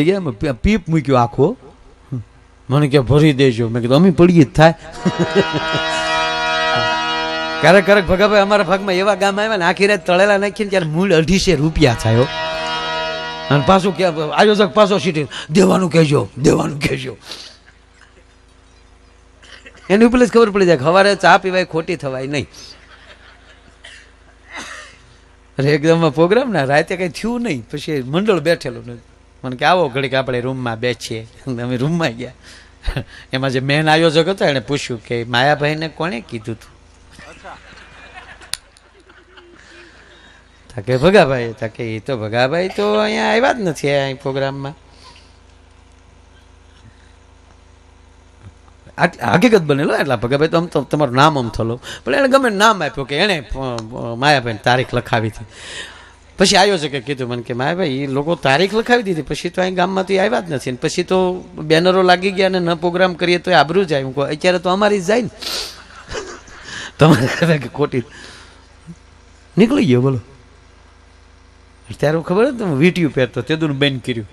ગયા પીપ મૂક્યો આખો, મને કે ભરી દેજો. મેં કીધું અમે પડીએ જ થાય. ક્યારેક ક્યારેક ભગાભાઈ અમારા ભાગમાં એવા ગામ આવ્યા ને આખી રાત તળેલા નાખીને ત્યારે મૂળ 250 રૂપિયા થયો. અને પાછું કે આયોજક પાછો સીટી દેવાનું કહેજો, દેવાનું કહેજો. એની ઉપર જ ખબર પડી જાય સવારે ચા પીવાય ખોટી થવાય નહીં. અરે એકદમ પ્રોગ્રામ ના રાતે કઈ થયું નહીં. પછી મંડળ બેઠેલું નથી. મને કે આવો ઘડીક આપણે રૂમમાં બેસીએ. અમે રૂમમાં ગયા. એમાં જે મેન આયોજક હતો એને પૂછ્યું કે માયાભાઈને કોણે કીધું હતું? કે ભગાભાઈ. કે એ તો ભગાભાઈ તો અહીંયા આવ્યા જ નથી અહીં પ્રોગ્રામમાં. હકીકત બનેલો એટલા ભગાભાઈ તો આમ તો તમારું નામ આમ થલો, પણ એને ગમે નામ આપ્યું કે એણે માયાભાઈને તારીખ લખાવી હતી. પછી આયોજકે કીધું મને કે માયાભાઈ એ લોકો તારીખ લખાવી દીધી, પછી તો અહીં ગામમાં તો એ આવ્યા જ નથી. ને પછી તો બેનરો લાગી ગયા ને ન પ્રોગ્રામ કરીએ તો આબરૂ જાય. હું કહું અત્યારે તો અમારી જ જાય ને, તમારે ખોટી નીકળી ગયો. બોલો ત્યારે ખબર હતું વીટીયું પહેરતો, તે દૂર બેન કર્યું,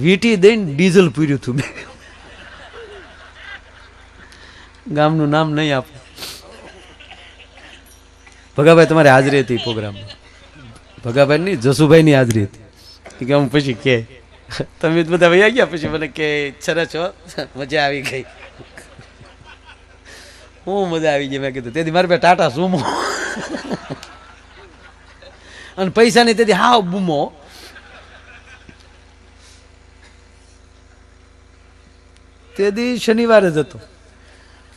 વીટી દઈને ડીઝલ પીર્યું હતું. ગામનું નામ નહીં આપો. ભગાભાઈ તમારી હાજરી હતી પ્રોગ્રામમાં. ભગાભાઈ ની જસુભાઈ ની હાજરી હતી. કે હું પછી કે તમે બધા વયા ગયા. પછી મને કે સરસ હો, મજા આવી ગઈ. હું મજા આવી ગઈ. મેં કીધું તેથી મારે ભાઈ ટાટા સુમો અને પૈસા ની તેથી હાવ બૂમો. તે દી શનિવારે જ હતો.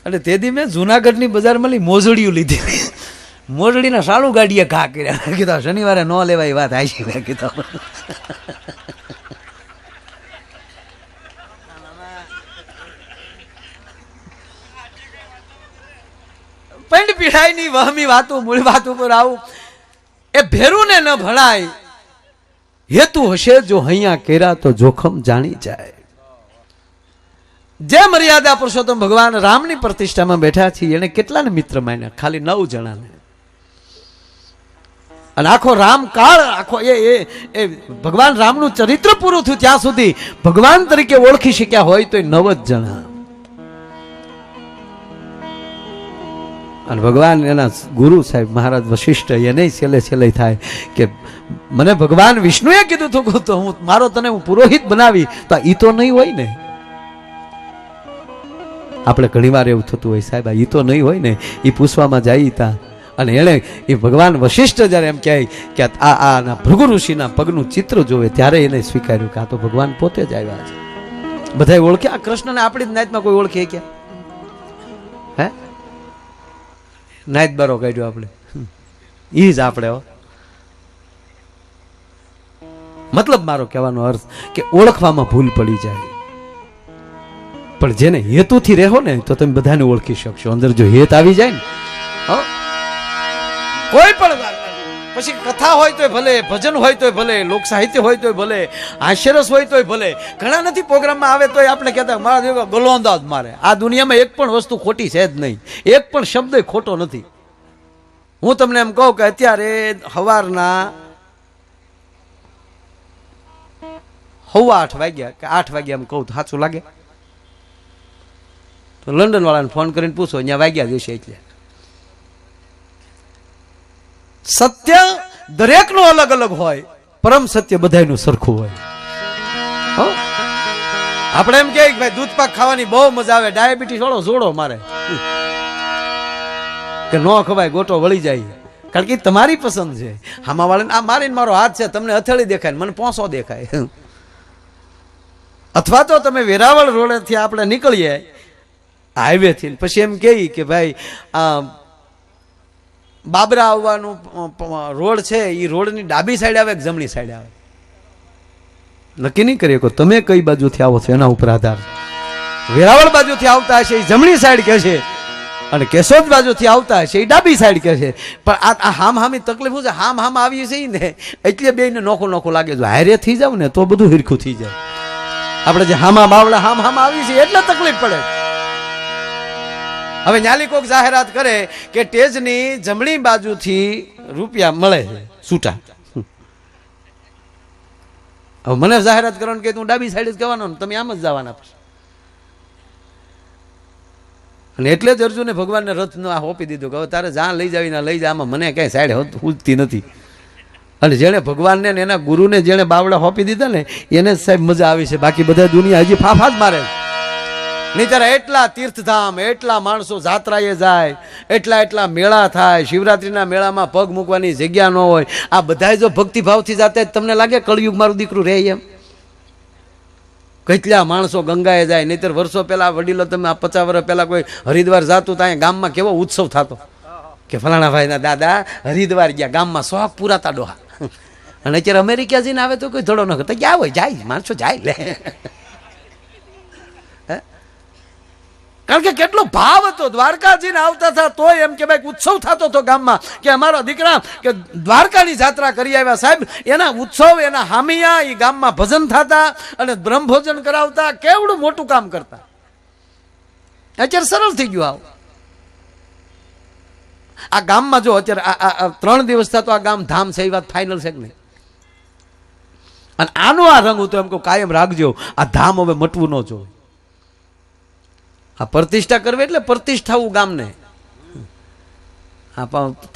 અને તે દી મેં જુનાગઢની બજારમાં મોજડીયું લીધી. મોજડીના સાલું ગાડીએ ઘા કર્યા. કીધું શનિવારે ન લેવાય વાત આવી છે. મેં કીધું પંડ પીઢાઈ ની વહમી વાતો મૂળ વાત ઉપર આવું એ ભેરું ને ન ભણાય. હેતુ હશે જો હૈયા કેરા તો જોખમ જાણી જાય. જે મર્યાદા પુરુષોત્તમ ભગવાન રામની પ્રતિષ્ઠામાં બેઠા છે એને કેટલાને મિત્ર માન્યા? ખાલી 9 જણાને. અને આખો રામ કાળ આખો એ ભગવાન રામનું ચરિત્ર પૂરું થયું ત્યાં સુધી ભગવાન તરીકે ઓળખી શક્યા હોય તો 9 જ જણા. અને ભગવાન એના ગુરુ સાહેબ મહારાજ વશિષ્ઠ એને છેલ્લે છેલ્લે થાય કે મને ભગવાન વિષ્ણુએ કીધું હતું તો હું મારો તને હું પુરોહિત બનાવી, તો ઈ તો નહીં હોય ને. આપણે ઘણી વાર એવું થતું હોય સાહેબ ઈ તો નહીં હોય ને. એ પૂછવામાં જાય તા અને એણે એ ભગવાન વશિષ્ઠ જ્યારે એમ કહે કે આ ભૃગુ ઋષિના પગનું ચિત્ર જોવે ત્યારે એને સ્વીકાર્યું કે આ તો ભગવાન પોતે જ આવ્યા છે. બધા ઓળખે આ કૃષ્ણને આપણી જ નાતમાં કોઈ ઓળખે ક્યાં? હે નાત બારો કાઢ્યો આપણે ઈ જ આપણે. મતલબ મારો કહેવાનો અર્થ કે ઓળખવામાં ભૂલ પડી જાય. પણ જેને હેતુથી રહો ને તો તમે બધાને ઓળખી શકશો. અંદર જો હેત આવી જાય ને કોઈ પણ પછી કથા હોય તોય ભલે, ભજન હોય તોય ભલે, લોક સાહિત્ય હોય તોય ભલે, હાસ્યરસ હોય તોય ભલે. ઘણા નથી પ્રોગ્રામમાં આવે તોય આપણે કહેતા મારા જેવો ગલોંદાજ મારે. આ દુનિયામાં એક પણ વસ્તુ ખોટી છે જ નહીં. એક પણ શબ્દ ખોટો નથી. હું તમને એમ કહું કે અત્યારે સવારના 8:15 વાગ્યા કે 8 વાગ્યા એમ કહું તો સાચું લાગે? તો લંડન વાળાને ફોન કરીને પૂછો અહીંયા વાગ્યા જશે. એટલે સત્ય દરેકનું અલગ અલગ હોય, પરમ સત્ય બધાયનું સરખું હોય. આપણે એમ કે ભાઈ દૂધ પાક ખાવાની બહુ મજા આવે, ડાયાબિટીસ વાળો જોડો મારે કે ન ખવાય, ગોટો વળી જાય. કારણ કે તમારી પસંદ છે. આમાં વાળાને આ મારીને મારો હાથ છે, તમને હથેળી દેખાય, મને પોંસો દેખાય. અથવા તો તમે વેરાવળ રોડેથી આપણે નીકળીએ હાઈવે થી, પછી એમ કહી કે ભાઈ આ બાબરા આવવાનું રોડ છે, એ રોડની ડાબી સાઈડ આવે કે જમણી સાઈડ આવે? નક્કી નહીં કરીએ. તમે કઈ બાજુથી આવો છો એના ઉપર આધાર. વેરાવળ બાજુથી આવતા હશે એ જમણી સાઈડ કહે છે, અને કેશોદ બાજુથી આવતા હશે એ ડાબી સાઈડ કહે છે. પણ આ હામ હામી તકલીફ છે. હામ હામ આવી છે ને એટલે બેને નોખું નોખું લાગે. જો હારે થઈ જાવ ને તો બધું હિરખું થઈ જાય. આપણે જે હામા બાવડા હામ હામ આવી છે એટલે તકલીફ પડે. હવે ન્યાલી કોક જાહેરાત કરે કે ટેજની જમણી બાજુથી રૂપિયા મળે છે છૂટા, હવે મને જાહેરાત કરવાનું કે હું ડાબી સાઈડ જ કહેવાનો ને તમે આમ જ જવાના પછી. અને એટલે જ અર્જુને ભગવાનને રથનો આ હોપી દીધું કે હવે તારે જ્યાં લઈ જાવી લઈ જા, આમાં મને કાંઈ સાઈડ ઉજતી નથી. અને જેણે ભગવાનને ને એના ગુરુને જેણે બાવડા હોપી દીધા ને એને જ સાહેબ મજા આવી છે, બાકી બધા દુનિયા હજી ફાફા જ મારે. નહીંતર એટલા તીર્થધામ, એટલા માણસો જાત્રાએ જાય, એટલા મેળા થાય, શિવરાત્રીના મેળામાં પગ મૂકવાની જગ્યા ન હોય. આ બધા જો ભક્તિભાવથી જાતે તમને લાગે કળયુગ મારું દીકરું રહે એમ? કેટલા માણસો ગંગાએ જાય. નહીંતર વર્ષો પહેલા વડીલો, તમે 50 વર્ષ પહેલા કોઈ હરિદ્વાર જાતું ત્યાં ગામમાં કેવો ઉત્સવ થતો કે ફલાણા ભાઈના દાદા હરિદ્વાર ગયા, ગામમાં શોખ પૂરાતા ડોહા. અને અત્યારે અમેરિકા જઈને આવે તો કોઈ ધડો ન કરતા, ક્યાં હોય જાય માણસો જાય લે. કારણ કે કેટલો ભાવ હતો. દ્વારકાજીને આવતા હતા તોય એમ કે ભાઈ ઉત્સવ થતો હતો ગામમાં કે અમારા દીકરા કે દ્વારકાની જાત્રા કરી આવ્યા સાહેબ. એના ઉત્સવ, એના હામિયા, એ ગામમાં ભજન થતા અને બ્રહ્મભોજન કરાવતા, કેવડું મોટું કામ કરતા. અત્યારે સરળ થઈ ગયું. આ ગામમાં જો અત્યારે 3 દિવસ થતો આ ગામ ધામ છે, એ વાત ફાઇનલ છે કે નહીં? અને આનો આ રંગ હું તો એમ કહું કાયમ રાખજો. આ ધામ હવે મટવું ન જોઈએ. આ પ્રતિષ્ઠા કરવી એટલે પ્રતિષ્ઠાવું ગામને. આ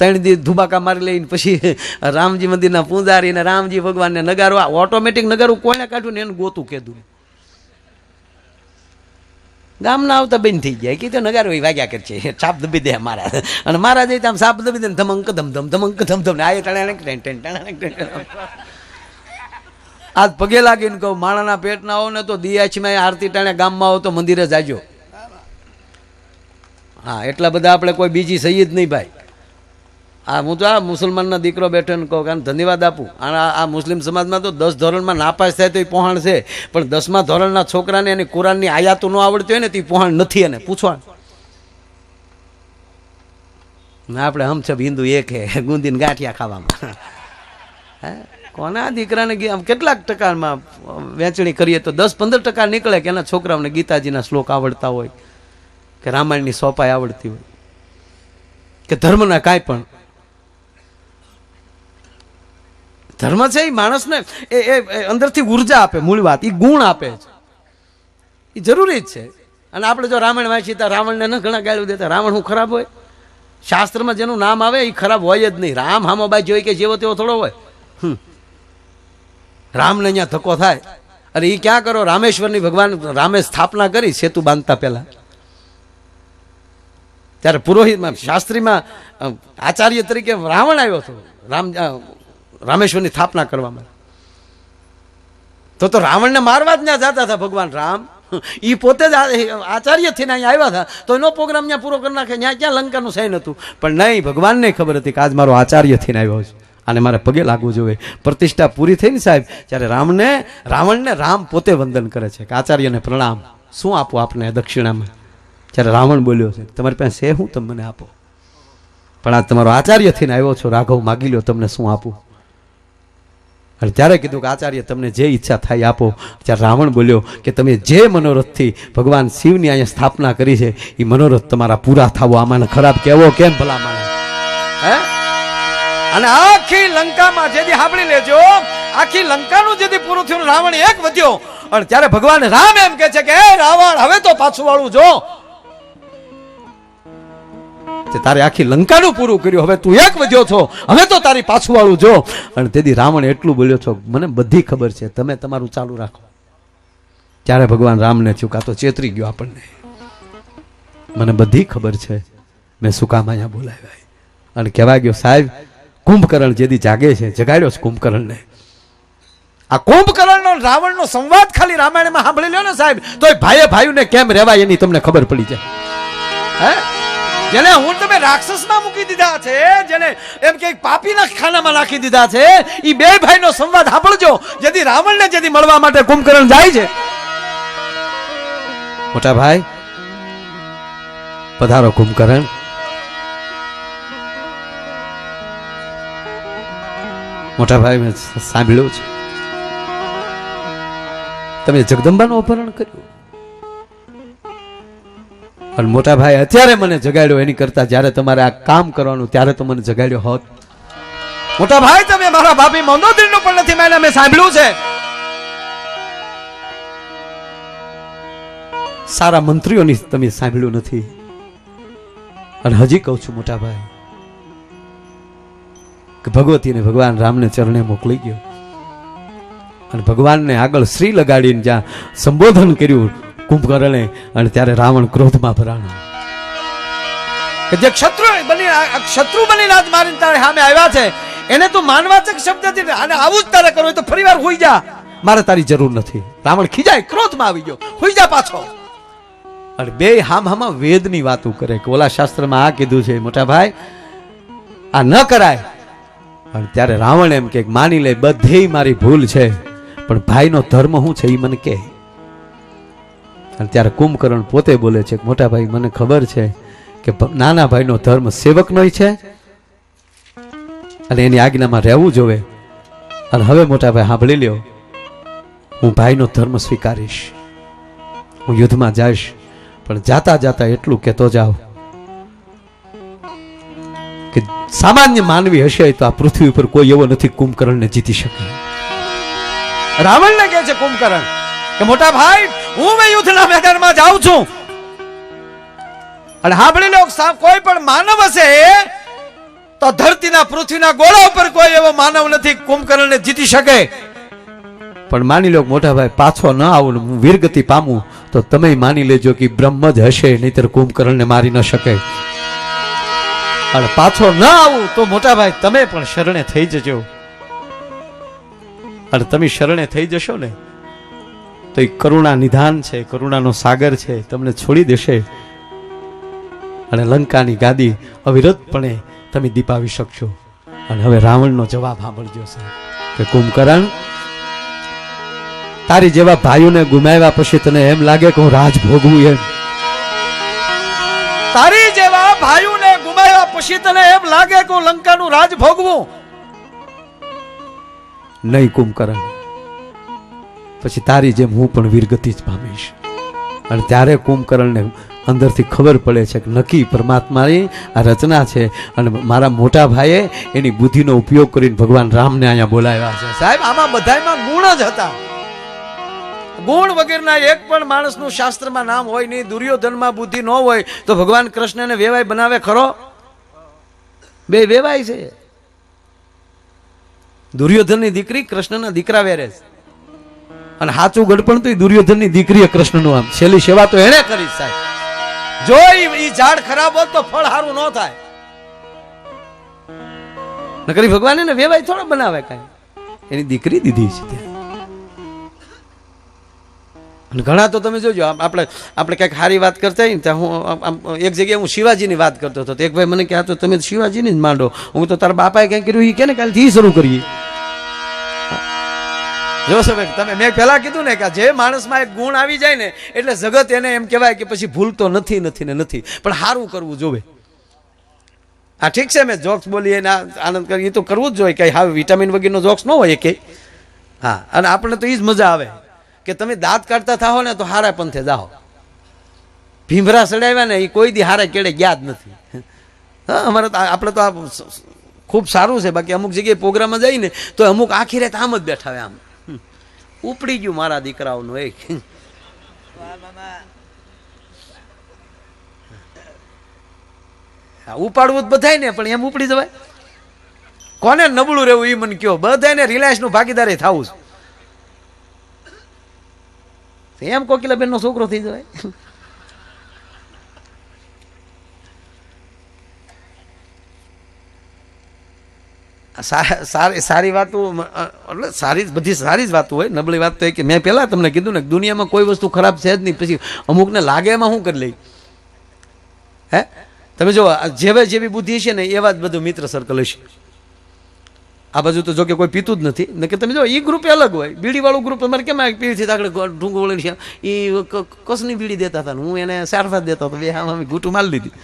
3 દિવસ ધુબાકા મારી લઈને પછી રામજી મંદિરના પૂજારી ને રામજી ભગવાનને નગારો, આ ઓટોમેટિક નગારું કોઈને કાઢ્યું ને એને ગોતું કીધું. ગામના આવતા બંધ થઈ ગયા, કીધું નગારો એ વાગ્યા કરશે, સાપ દબી દે મારા. અને મારા જઈ આમ સાપ દબી દે ને ધમંક ધમધમ ધમંક ધમધમ ને આ ટાણે આજ પગે લાગીને કહું માણાના પેટ ના હો ને તો દિયાચમાં આરતી ટાણે ગામમાં આવો તો મંદિરે જાજો. હા, એટલા બધા આપણે કોઈ બીજી સહી જ નહીં ભાઈ. આ હું તો આ મુસલમાનના દીકરો બેઠો ને કહું કારણ ધન્યવાદ આપું. આ મુસ્લિમ સમાજમાં તો 10 ધોરણમાં નાપાસ થાય તો એ પહોંચ છે, પણ 10મા ધોરણના છોકરાને એની કુરાનની આયાતો ન આવડતી હોય ને તો એ પહોંચ નથી. એને પૂછવા આપણે હમ છબ હિન્દુ એક હે ગુંદીને ગાંઠિયા ખાવામાં. હે કોના દીકરાને કેટલાક ટકામાં વહેંચણી કરીએ તો 10-15% નીકળે કે એના છોકરાઓને ગીતાજીના શ્લોક આવડતા હોય, કે રામાયણની સોપાઈ આવડતી હોય, કે ધર્મના કાંઈ પણ. ધર્મ છે એ માણસને એ અંદરથી ઉર્જા આપે, મૂળ વાત એ ગુણ આપે છે, એ જરૂરી જ છે. અને આપણે જો રામાયણ વાંચીએ તો રાવણને ન ઘણા ગાળ્યું દેતા. રાવણ હું ખરાબ હોય? શાસ્ત્રમાં જેનું નામ આવે એ ખરાબ હોય જ નહીં. રામ હામો બાઈ જોઈ કે જેવો તેવો થોડો હોય. રામને અહીંયા ધક્કો થાય. અરે એ ક્યાં કરો, રામેશ્વરની ભગવાન રામે સ્થાપના કરી સેતુ બાંધતા પહેલા. ત્યારે પુરોહિતમાં શાસ્ત્રીમાં આચાર્ય તરીકે રાવણ આવ્યો હતો રામેશ્વરની સ્થાપના કરવામાં. તો રાવણને મારવા જ ત્યાં જતા હતા ભગવાન રામ. એ પોતે જ આચાર્ય થઈને અહીંયા આવ્યા હતા તો એનો પ્રોગ્રામ ત્યાં પૂરો કરી નાખે. ત્યાં ક્યાં લંકાનું સૈન હતું? પણ નહીં, ભગવાનને ખબર હતી કે આજ મારો આચાર્ય થઈને આવ્યો છે અને મારે પગે લાગવું જોઈએ. પ્રતિષ્ઠા પૂરી થઈ ને સાહેબ, ત્યારે રાવણને રામ પોતે વંદન કરે છે કે આચાર્યને પ્રણામ, શું આપું આપને દક્ષિણામાં? ત્યારે રાવણ બોલ્યો છે તમારી પાસે છે હું, તમે મને આપો. પણ આ તમારો આચાર્ય થઈને આવ્યો છો, રાઘવ માગી લ્યો, તમને શું આપું? અને ત્યારે કીધું કે આચાર્ય તમને જે ઈચ્છા થાય આપો. ત્યારે રાવણ બોલ્યો કે તમે જે મનોરથથી ભગવાન શિવની અહીંયા સ્થાપના કરી છે એ મનોરથ તમારા પૂરા થવો, આમાં ખરાબ કહેવો કેમ ભલા માણસ? હે? અને આખી લંકામાં જેથી સાંભળી લેજો, આખી લંકાનું જેથી પૂરું થયું, રાવણ એક વધ્યો. અને ત્યારે ભગવાન રામ એમ કે છે કે રાવણ હવે તો પાછું વાળું જો, તારે આખી લંકાનું પૂરું કર્યું, હવે તું એક વધ્યો છો, હવે તો તારી પાછું વાળું જો. અને તેથી રાવણ એટલું બોલ્યો છો મને બધી ખબર છે, તમે તમારું ચાલુ રાખો. ત્યારે ભગવાન રામને થયું કાં તો ચેતરી ગયો આપણને, મને બધી ખબર છે, મેં શું કામ અહીંયા બોલાવ્યા. અને કહેવા ગયો સાહેબ કુંભકર્ણ જેથી જાગે છે, જગાડ્યો છે કુંભકર્ણને. આ કુંભકર્ણનો રાવણનો સંવાદ ખાલી રામાયણમાં સાંભળી લ્યો ને સાહેબ, તો ભાઈએ ભાઈઓને કેમ રહેવાય એની તમને ખબર પડી જાય. હે, જેને હું તમે રાક્ષસમાં મૂકી દીધા છે, જેને એમ કે પાપીના ખાનામાં નાખી દીધા છે, એ બે ભાઈનો સંવાદ સાંભળજો. જેથી રાવણને જેથી મળવા માટે કુંભકર્ણ જાય છે. મોટા ભાઈ પધારો કુંભકર્ણ. મોટા ભાઈ મેં સાંભળ્યું છે તમે જગદંબાનું અપહરણ કર્યું. અને મોટા ભાઈ અત્યારે મને જગાડ્યો એની કરતા જ્યારે તમારે આ કામ કરવાનું ત્યારે તો મને જગાડ્યો હોત. મોટા ભાઈ તમે મારા ભાભી મંદોદરીનું પણ નથી મેં સાંભળ્યું છે. સારા મંત્રીઓની તમે સાંભળ્યું નથી. અને હજી કહું છું મોટા ભાઈ કે ભગવતીને ભગવાન રામને ચરણે મોકલી ગયો અને ભગવાનને આગળ શ્રી લગાડીને જ્યાં સંબોધન કર્યું કુંભકર્ણે, અને ત્યારે રાવણ ક્રોધમાં ભરાણો કે જે શત્રુ બની નાથ મારીને તારે સામે આવ્યા છે એને તું માનવાચક શબ્દથી અને આવું જ તારે કરવું તો ફરીવાર હોઈ જા, મારે તારી જરૂર નથી. રાવણ ખીજાય, ક્રોધમાં આવી ગયો, હોઈ જા પાછો. અને બે હામાં વેદની વાતો કરે કે ઓલા શાસ્ત્રમાં આ કીધું છે મોટા ભાઈ, આ ન કરાય. અને ત્યારે રાવણ એમ કે માની લે બધેય મારી ભૂલ છે, પણ ભાઈનો ધર્મ શું છે એ મને કહે. અને ત્યારે કુંભકર્ણ પોતે બોલે છે કે મોટા ભાઈ મને ખબર છે કે નાના ભાઈનો ધર્મ સેવકનો છે અને એની આજ્ઞામાં રહેવું જોવે. અને હવે મોટા ભાઈ સાંભળી લ્યો, હું ભાઈનો ધર્મ સ્વીકારીશ, હું યુદ્ધમાં જઈશ, પણ જાતા જાતા એટલું કહેતો જાવ કે સામાન્ય માનવી હશે તો આ પૃથ્વી ઉપર કોઈ એવો નથી કુંભકર્ણને જીતી શકે. રાવણને કહે છે કુંભકર્ણ કે મોટા ભાઈ હું યુદ્ધના મેદાનમાં જાઉં છું, અને સાંભળી લો કોઈ પણ માનવ હશે તો ધરતીના પૃથ્વીના ગોળા ઉપર કોઈ એવો માનવ નથી કુંભકર્ણને જીતી શકે. પણ માની લો મોટા ભાઈ પાછો ન આવું, હું વીરગતિ પામું, તો તમે માની લેજો કે બ્રહ્મ જ હશે, નહીતર કુંભકર્ણને મારી ન શકે. અને પાછો ન આવું તો મોટા ભાઈ તમે પણ શરણે થઈ જજો. અને તમે શરણે થઈ જશો ને તો એ કરુણા નિધાન છે, કરુણાનો સાગર છે, તમને છોડી દેશે અને લંકાની ગાદી અવિરતપણે તમે દીપાવી શકશો. અને હવે રાવણનો જવાબ સાંભળજો કે કુંભકર્ણ, તારી જેવા ભાઈઓને ગુમાવ્યા પછી તને એમ લાગે કે હું રાજ ભોગવું એમ? તારી જેવા ભાઈઓને ગુમાવ્યા પછી તને એમ લાગે કે હું લંકાનું રાજ ભોગવું? નહીં કુંભકર્ણ, પછી તારી જેમ હું પણ વીરગતિ જ પામીશ. અને ત્યારે કુંભકર્ણને અંદરથી ખબર પડે છે કે નક્કી પરમાત્માની આ રચના છે અને મારા મોટા ભાઈએ એની બુદ્ધિનો ઉપયોગ કરીને ભગવાન રામને અહીંયા બોલાવ્યા છે. સાહેબ આમાં બધાયમાં ગુણ જ હતા. ગુણ વગરના એક પણ માણસનું શાસ્ત્રમાં નામ હોય નહીં. દુર્યોધનમાં બુદ્ધિ ન હોય તો ભગવાન કૃષ્ણને વેવાય બનાવે ખરો? બે વેવાય છે. દુર્યોધનની દીકરી કૃષ્ણના દીકરા વેરે છે, અને સાચું ગડપણ તો દુર્યોધનની દીકરીએ કૃષ્ણનું આમ છેલ્લી સેવા તો એને કરી. સાહેબ જો ઈ ઝાડ ખરાબ હોત તો ફળ સારું ન થાય. નકરી ભગવાન એને વેવાય થોડો બનાવે, કાંઈ એની દીકરી દીધી છે. ઘણા તો તમે જોજો, આપણે કંઈક સારી વાત કરતા હોય ને ત્યાં હું એક જગ્યાએ હું શિવાજીની વાત કરતો હતો, એક ભાઈ મને કહે તો તમે શિવાજીની જ માંડો, હું તો તારા બાપાએ કંઈ કર્યું એ કે ને કાલથી શરૂ કરીએ. જોશો ભાઈ તમે, મેં પહેલા કીધું ને કે જે માણસમાં એક ગુણ આવી જાય ને એટલે જગત એને એમ કહેવાય કે પછી ભૂલતો નથી નથી ને નથી, પણ સારું કરવું જોવે. હા ઠીક છે, મેં જોક્સ બોલીએ ને આનંદ કરીએ તો કરવું જ જોઈએ, કંઈ હા વિટામિન વગેરેનો જોક્સ ન હોય કે. હા, અને આપણને તો એ જ મજા આવે કે તમે દાંત કાઢતા થાઓ ને તો હારા પંથે જાઓ. ભીમરા સડાવ્યા ને એ કોઈ દી હારા કેળે ગયા જ નથી. હા, અમારે તો આપણે તો આ ખૂબ સારું છે. બાકી અમુક જગ્યાએ પ્રોગ્રામમાં જઈએ ને તો અમુક આખી રાત આમ જ બેઠા હોય, આમ ઉપડી ગયું મારા દીકરાઓનું એક. ઉપાડવું જ બધાય ને, પણ એમ ઉપડી જવાય? કોને નબળું રહેવું એ મને કયો? બધાને રિલાયન્સનું ભાગીદારી થવું છે. એમ કોકિલાબેન નો છોકરો થઈ જવાય? સારી વાતો એટલે સારી બધી સારી જ વાતો હોય. નબળી વાત તો એ કે મેં પહેલા તમને કીધું ને દુનિયામાં કોઈ વસ્તુ ખરાબ છે જ નહીં. પછી અમુકને લાગે એમાં શું કરી લઈ? હે તમે જો જેવી બુદ્ધિ છે ને એવા જ બધું મિત્ર સર્કલ હશે. આ બાજુ તો જો કે કોઈ પીતું જ નથી ને, કે તમે જો એ ગ્રુપ અલગ હોય. બીડી વાળું ગ્રુપ અમારે કેમ પીડીથી આગળ ઢૂંગો વળીને છે એ કસની બીડી દેતા હતા, હું એને સારફા દેતો હતો. બે આમ ઘૂંટું મારી લીધી.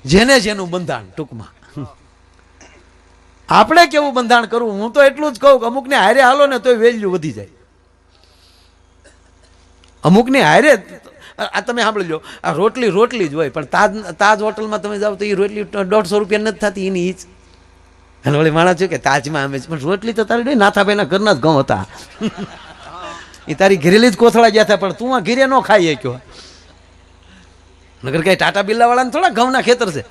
જેને જેનું બંધાણ ટૂંકમાં. આપણે કેવું બંધાણ કરવું? હું તો એટલું જ કહું કે અમુકને હારે હાલો ને તો વેલ્યુ વધી જાય. અમુકની હારે આ તમે સાંભળી લો, આ રોટલી જ હોય, પણ તાજ હોટલમાં તમે જાઓ તો એ રોટલી 150 રૂપિયા નથી થતી એની જ. અને વળી માણસ છે કે તાજમાં અમે પણ રોટલી તો તારી નાથાભાઈના ઘરના જ ઘઉં હતા. એ તારી ઘરેલી જ કોથળા ગયા હતા, પણ તું આ ઘીરે ન ખાઈ શક્યો. નગર કઈ ટાટા બિલ્લા વાળાને થોડા ઘઉંના ખેતર છે,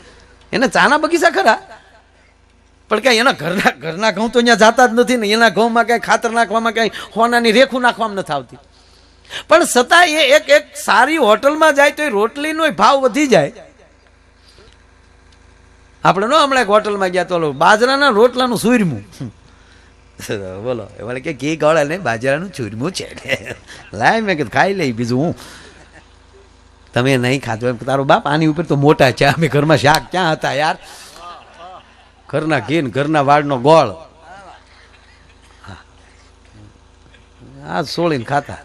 એને ચાના બગીચા ખરા, પણ કઈ એના ઘરના ઘઉં તો અહીંયા જાતા જ નથી ને. એના ઘઉંમાં કઈ ખાતર નાખવામાં કઈ હોનાની રેખું નાખવામાં નથી આવતી. પણ છતાં એ એક સારી હોટલમાં જાય તો એ રોટલીનો ભાવ વધી જાય. આપણે નો હમણાં એક હોટલમાં ગયા તો બાજરાના રોટલાનું સુરમું, બોલો એમાં કે ઘી ગળે ને બાજરાનું ચૂરમું છે, લાય મેં કીધું ખાઈ લઈ, બીજું હું. તમે નહીં ખાધું એમ તારો બાપ, આની ઉપર તો મોટા છે. અમે ઘરમાં શાક ક્યાં હતા યાર, ઘરના ઘી ને ઘરના વાળનો ગોળ આ સોળીને ખાતા.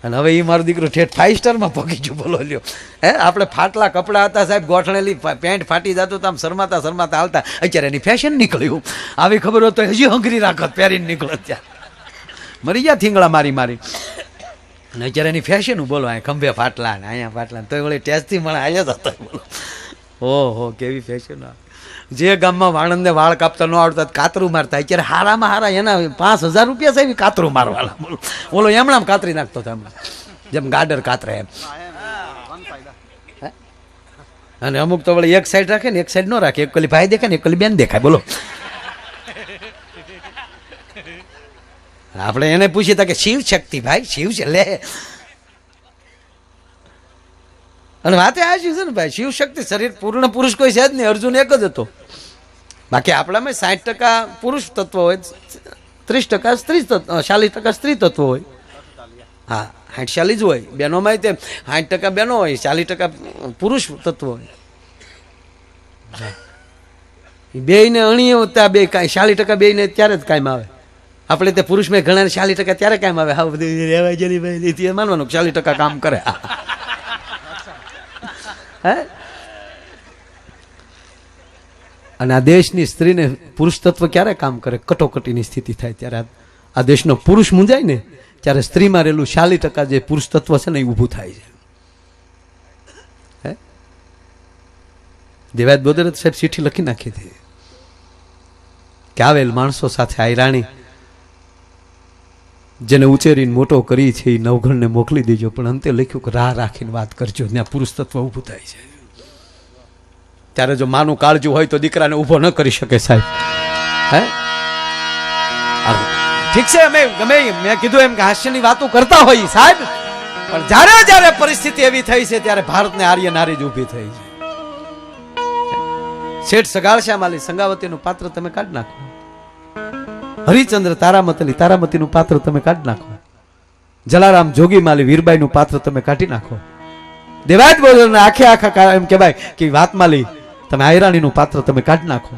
અને હવે એ મારો દીકરો ઠેઠ 5 સ્ટારમાં પગી ગયો, બોલો લ્યો. હે આપણે ફાટલા કપડાં હતા સાહેબ, ગોઠણેલી પેન્ટ ફાટી જતું તો આમ શરમાતા શરમાતા હાલતા. અત્યારે એની ફેશન નીકળ્યું, આવી ખબર હોત તો હજી હંગરી રાખત, પહેરીને નીકળત. ત્યાં મરી ગયા થીંગડા મારી મારી. અને અત્યારે એની ફેશન બોલો, અહીંયા ખંભે ફાટલા ને અહીંયા ફાટલા, તો વળી ટેસ્ટથી મને આવ્યા હતા. બોલો ઓહો કેવી ફેશન. જે ગામમાં વાણંદને વાળ કાપતા ન આવડતા કાતરું મારતા, અત્યારે હારામાં હારા એના 5,000 રૂપિયા છે કાતરું મારવાના. બોલો ઓલો એમણામ કાતરી નાખતો હતો, એમણા જેમ ગાડર કાતરે એમ. અને અમુક તો વળી એક સાઈડ રાખે ને એક સાઈડ ન રાખે, એક કલી ભાઈ દેખાય ને એક કલી બેન દેખાય. બોલો આપણે એને પૂછીએ કે શિવ શક્તિ ભાઈ, શિવ છે લે. અને વાતે આ છે ને ભાઈ, શિવ શક્તિ શરીર પૂર્ણ પુરુષ કોઈ છે જ નહીં, અર્જુન એક જ હતો. બાકી આપણામાં 60% પુરુષ તત્વ હોય, 30% સ્ત્રી તત્વ, 40% સ્ત્રી તત્વ હોય. હા 60-40 જ હોય. બહેનોમાં તે 60% બહેનો હોય, 40% પુરુષ તત્વ હોય. બે ને અણીએ ત્યાં બે કાંઈ 40% બે ને ત્યારે જ કાયમ આવે. આપણે તે પુરુષમાં ઘણા 40% ત્યારે કાયમ આવે. હા બધું રહેવાય જલી ભાઈ માનવાનું 40% કામ કરે. હે અને આ દેશની સ્ત્રીને પુરુષ તત્વ ક્યારે કામ કરે? કટોકટીની સ્થિતિ થાય ત્યારે આ દેશનો પુરુષ મૂંઝાય ને ત્યારે સ્ત્રીમાં રહેલું 40% જે પુરુષ તત્વ છે ને એ ઊભું થાય છે. હે દેવાયત બોદર સાહેબ ચિઠ્ઠી લખી નાખી હતી કે આવેલ માણસો સાથે આયરાણી જેને ઉછેરીને મોટો કરી છે એ નવઘણને મોકલી દેજો, પણ અંતે લખ્યું કે રાહ રાખીને વાત કરજો, ત્યાં પુરુષ તત્વ ઊભું થાય છે. ત્યારે જો માનું કાળજું હોય તો દીકરાને ઊભો ન કરી શકે સાહેબ. હે ઠીક છે, અમે ગમે મેં કીધું એમ કે હાસ્યની વાતો કરતા હોઈએ સાહેબ, પણ જ્યારે જ્યારે પરિસ્થિતિ એવી થઈ છે ત્યારે ભારતને આર્ય નારી જ ઊભી થઈ છે. શેઠ સગાળશ્યામાલી સંગાવતીનું પાત્ર તમે કાઢી નાખો, હરિચંદ્ર તારામતીનું પાત્ર તમે કાઢી નાખો, જલારામ જોગીમાલી વીરબાઈનું પાત્ર તમે કાઢી નાખો, દેવાયત બોલને આખા એમ કહેવાય કે વાતમાલી તમે આયરાણીનું પાત્ર તમે કાઢી નાખો,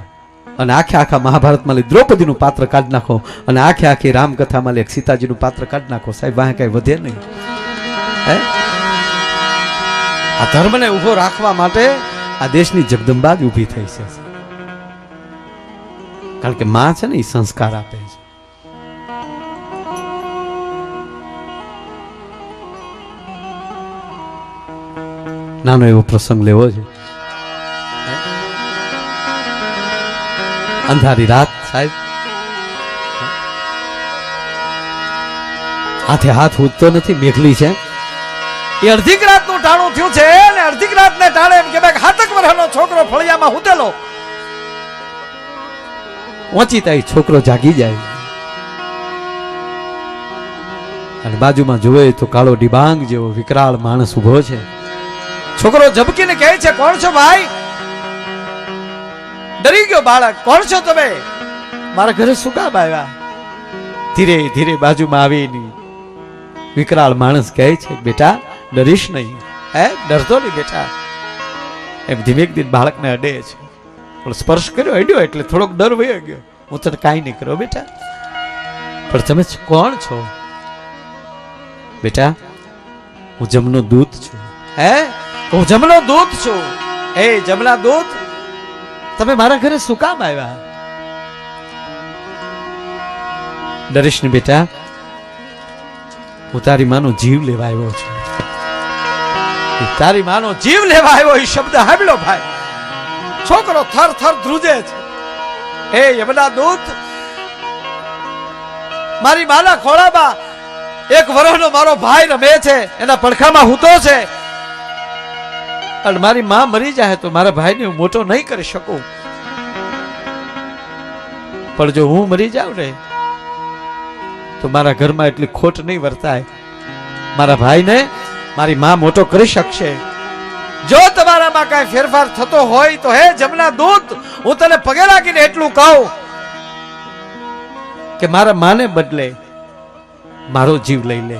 અને આખા મહાભારતમાં દ્રૌપદીનું પાત્ર કાઢી નાખો, અને આખી રામકથામાં એક સીતાજીનું પાત્ર કાઢી નાખો. સાહેબ વાહ કઈ વધે નહીં. હે આ ધર્મને ઉભો રાખવા માટે આ દેશની જગદંબા જ ઊભી થઈ છે. કારણ કે માં છે ને એ સંસ્કાર આપે છે. નાનો એવો પ્રસંગ લેવો છે. અંધારી રાત સાહેબ, હાથે હાથ ઉઠતો નથી, મેઘલી છે. એ અડધીક રાતનું ટાણું થયું છે ને અડધીક રાતને ટાણે એમ કે ભાઈ હાતક વર્ષનો છોકરો ફળિયામાં હુતેલો ઓચિતા છોકરો જાગી જાય અને બાજુમાં જોવે તો કાળો ડિબાંગ જેવો વિકરાળ માણસ ઉભો છે. છોકરો ઝબકીને કહે છે, કોણ છો ભાઈ? ડરી ગયો બાળક, કોણ છો તમે? મારા ઘરે શું કામ આવ્યા? ધીરે ધીરે બાજુમાં આવીને વિકરાળ માણસ કહે છે, બેટા ડરીશ નહીં. હે ડરતો નહીં બેટા. એમ ધીમે ધીમે બાળકને અડે છે, પણ સ્પર્શ કર્યો અડ્યો એટલે થોડોક ડર વયો ગયો. હું તને કાંઈ નહીં કર્યો બેટા, પણ તમે કોણ છો? બેટા હું જમનો દૂત છું. હે હું જમનો દૂત છું. હે જમના દૂત, તમે મારા ઘરે શું કામ આવ્યા? ડરીશ ને બેટા, હું તારી માનો જીવ લેવા આવ્યો છું. તારી માનો જીવ લેવા આવ્યો એ શબ્દ સાંભળ્યો ભાઈ, છોકરો થર થર ધ્રુજે છે. હે યમના દૂત, મારી માના ખોળામાં એક વર્ષનો મારો ભાઈ રમે છે, એના પડખામાં હૂતો છે, અને મારી માં મરી જાય તો મારા ભાઈને હું મોટો નહીં કરી શકું, પણ જો હું મરી જાઉં ને તો મારા ઘરમાં એટલી ખોટ નહીં વર્તાય, મારા ભાઈને મારી માં મોટો કરી શકશે. જો તમારામાં કાંઈ ફેરફાર થતો હોય તો હે જમના દૂત, હું તને પગે લાગીને એટલું કહું કે મારા માને બદલે મારો જીવ લઈ લે.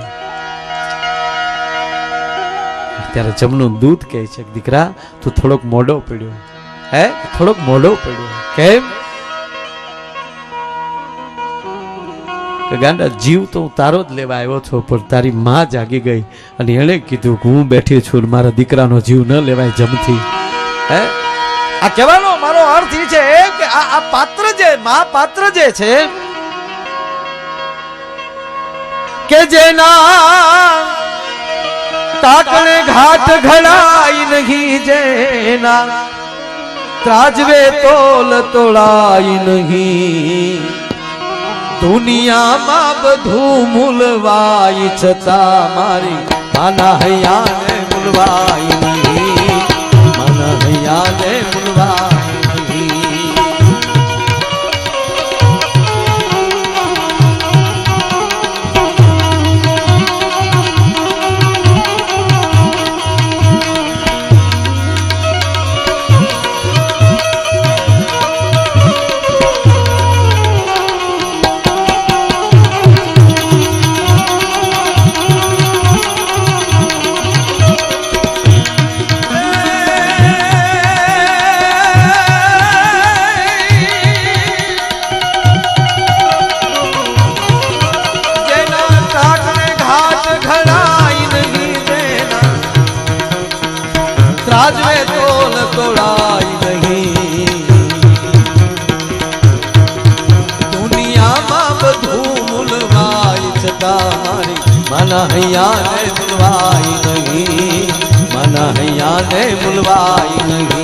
ત્યારે જમનું દૂત કહે છે, દીકરા તું થોડોક મોડો પડ્યો, હે થોડોક મોડો પડ્યો. કેમ? ગાંડા જીવ તો હું તારો જ લેવા આવ્યો છું, પણ તારી માં જાગી ગઈ અને એણે કીધું કે હું બેઠી છું, મારા દીકરાનો જીવ ન લેવાય જમથી. હે આ કહેવાનો મારો અર્થ એ છે કે આ પાત્ર જે માં પાત્ર જે છે કે જેના તાકણે ઘાટ ઘડાઈ નહીં, જેના ત્રાજવે તોલ તોડાઈ નહીં, દુનિયામાં બધું મૂલવાય છતાં મારી માના હૈયાને મૂલવાય નહીં, માના હૈયાને મૂલવાય નહીં. ત્રાજવે તોલ તોડાઈ નહીં, દુનિયામાં બધું મૂલવાય છતાં મારી માના હૈયાને મૂલવાય નહીં, માના હૈયાને મૂલવાય નહીં.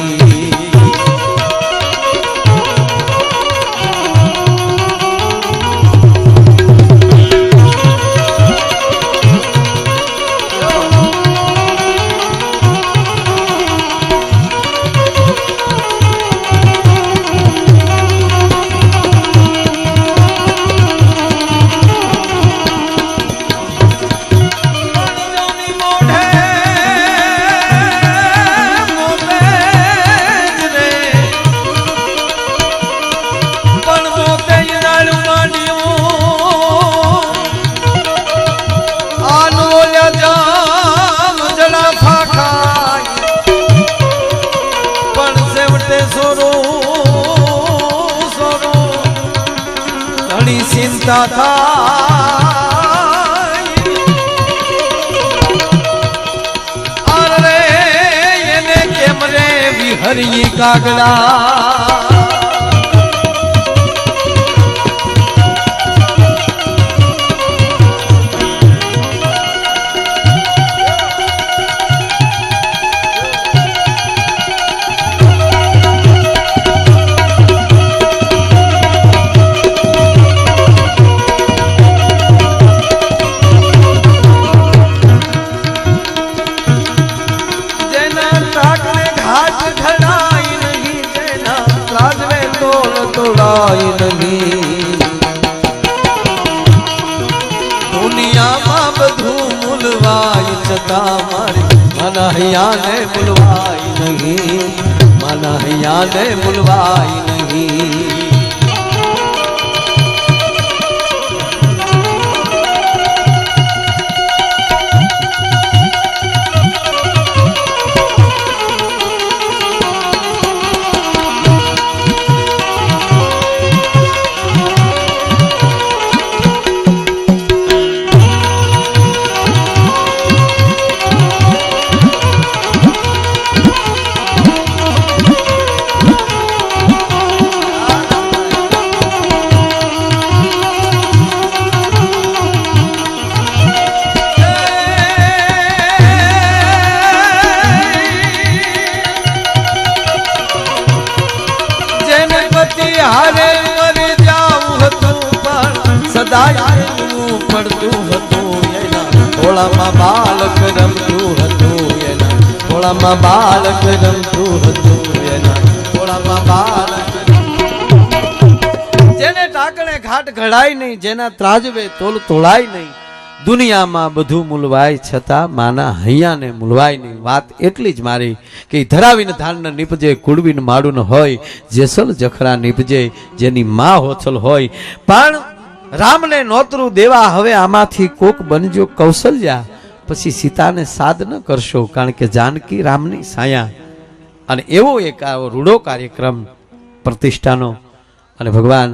ચિંતા થાય અરે એને કેમ રે વિહરી કાગડા, દુનિયામાં બધું મૂલવાય છતાં મારી માના હૈયાને મૂલવાય નહીં, માના હૈયાને મૂલવાય નહીં. હારે મરી જાઉં હતું પણ સદાય પડતું હતું ખોળામાં બાળક રમતું હતું એના ખોળામાં બાળક રમતું હતું એના ખોળામાં બાળક જેને ટાકણે ઘાટ ઘડાય નહીં જેના ત્રાજવે તોલ તોળાય નહીં દુનિયામાં બધું મૂલવાય છતાં માના હૈયાને મૂલવાય નહીં. વાત એટલી જ મારી કે ધરાવીને ધાન ન નીપજે કુડવીને માડું ન હોય જેસલ જખરા નીપજે જેની માં હોથલ હોય. પણ રામને નોતરું દેવા હવે આમાંથી કોક બનજો કૌશલ્યા પછી સીતાને સાદ ન કરશો કારણ કે જાનકી રામની સાયા. અને એવો એક આવો રૂડો કાર્યક્રમ પ્રતિષ્ઠાનો અને ભગવાન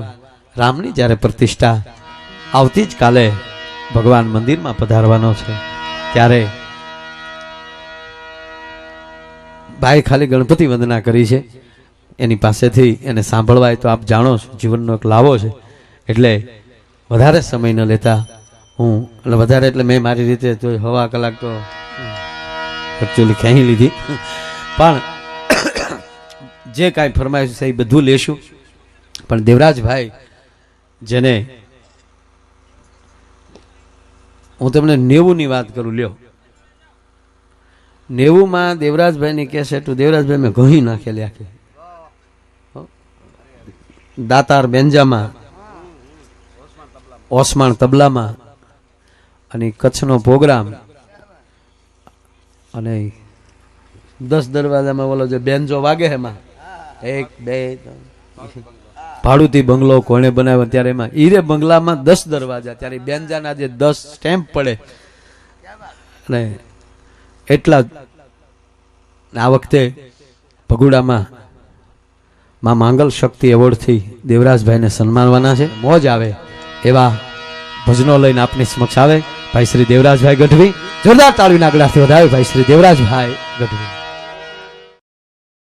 રામની જ્યારે પ્રતિષ્ઠા આવતી જ કાલે ભગવાન મંદિરમાં પધારવાનો છે ત્યારે ભાઈ ખાલી ગણપતિ વંદના કરી છે એની પાસેથી એને સાંભળવાય તો આપ જાણો છો જીવનનો એક લાવો છે એટલે વધારે સમય ન લેતા હું એટલે વધારે એટલે મેં મારી રીતે તો હવા કલાક તો એકચ્યુઅલી ખેંચી લીધી પણ જે કાંઈ ફરમાઈશ છે એ બધું લેશું. પણ દેવરાજભાઈ જેને હું તમને 90ની વાત કરું લ્યો 90માં દેવરાજભાઈની કેસેટ દેવરાજભાઈ મેં ઘણી નાખેલી આખી દાતાર બેંજામાં ઓસમાણ તબલામાં અને કચ્છનો પ્રોગ્રામ અને 10 દરવાજામાં ઓલો જે બેન્જો વાગે એમાં 1 2 ભાડુતી બંગલો કોણે બનાવ્યો ત્યારે એમાં ઈરે બંગલામાં 10 દરવાજા ત્યારે બેન્જાના જે 10 સ્ટેમ્પ પડે અને એટલા આ વખતે ભગુડામાં માં માંગલ શક્તિ એવોર્ડથી દેવરાજભાઈને સન્માનવાના છે. મોજ આવે એવા ભજનો લઈને આપની સમક્ષ આવે ભાઈ શ્રી દેવરાજભાઈ ગઢવી. જોરદાર તાળીના ગળાથી વધાવે ભાઈ શ્રી દેવરાજભાઈ ગઢવી.